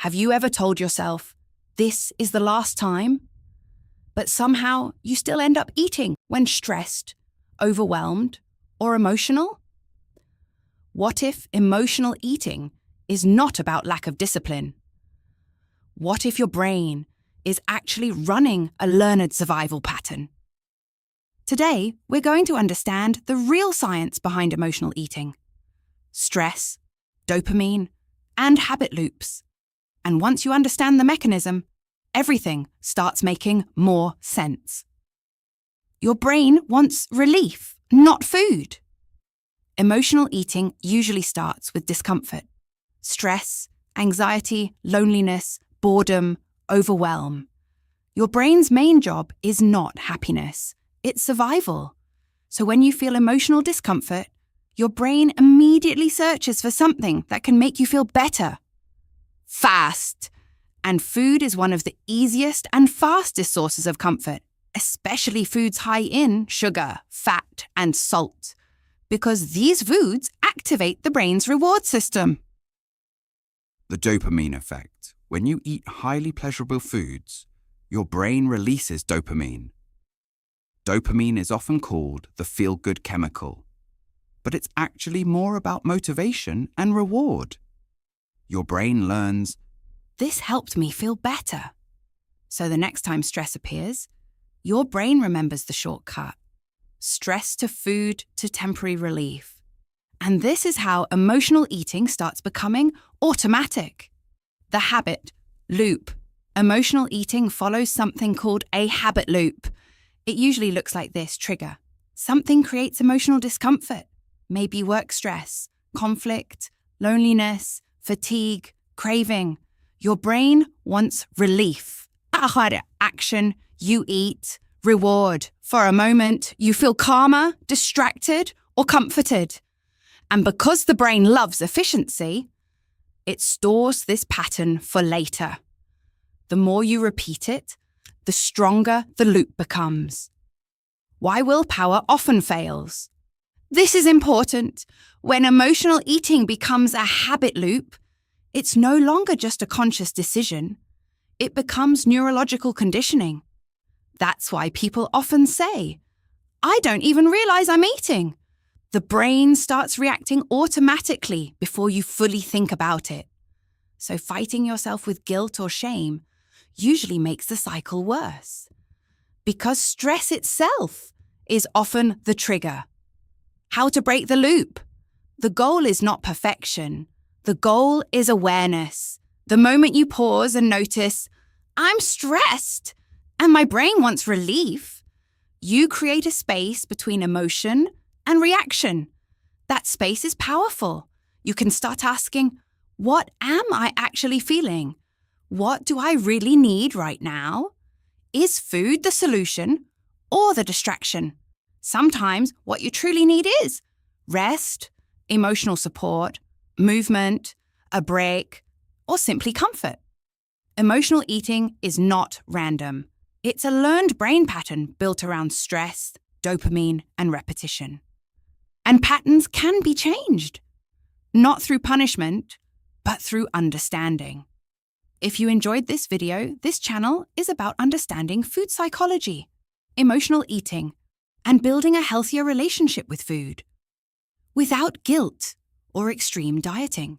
Have you ever told yourself, this is the last time? But somehow you still end up eating when stressed, overwhelmed, or emotional? What if emotional eating is not about lack of discipline? What if your brain is actually running a learned survival pattern? Today, we're going to understand the real science behind emotional eating, stress, dopamine, and habit loops. And once you understand the mechanism, everything starts making more sense. Your brain wants relief, not food. Emotional eating usually starts with discomfort, stress, anxiety, loneliness, boredom, overwhelm. Your brain's main job is not happiness, it's survival. So when you feel emotional discomfort, your brain immediately searches for something that can make you feel better. Fast. And food is one of the easiest and fastest sources of comfort, especially foods high in sugar, fat, and salt, because these foods activate the brain's reward system. The dopamine effect. When you eat highly pleasurable foods, your brain releases dopamine. Dopamine is often called the feel-good chemical, but it's actually more about motivation and reward. Your brain learns, this helped me feel better. So the next time stress appears, your brain remembers the shortcut. Stress to food to temporary relief. And this is how emotional eating starts becoming automatic. The habit loop. Emotional eating follows something called a habit loop. It usually looks like this trigger. Something creates emotional discomfort. Maybe work stress, conflict, loneliness, fatigue, craving. Your brain wants relief. Action, you eat. Reward. For a moment, you feel calmer, distracted, or comforted. And because the brain loves efficiency, it stores this pattern for later. The more you repeat it, the stronger the loop becomes. Why willpower often fails. This is important. When emotional eating becomes a habit loop, it's no longer just a conscious decision. It becomes neurological conditioning. That's why people often say, I don't even realize I'm eating. The brain starts reacting automatically before you fully think about it. So fighting yourself with guilt or shame usually makes the cycle worse. Because stress itself is often the trigger. How to break the loop? The goal is not perfection. The goal is awareness. The moment you pause and notice, I'm stressed and my brain wants relief, you create a space between emotion and reaction. That space is powerful. You can start asking, what am I actually feeling? What do I really need right now? Is food the solution or the distraction? Sometimes what you truly need is rest, emotional support, movement, a break, or simply comfort. Emotional eating is not random. It's a learned brain pattern built around stress, dopamine, and repetition. And patterns can be changed, not through punishment, but through understanding. If you enjoyed this video, this channel is about understanding food psychology, emotional eating, and building a healthier relationship with food, without guilt or extreme dieting.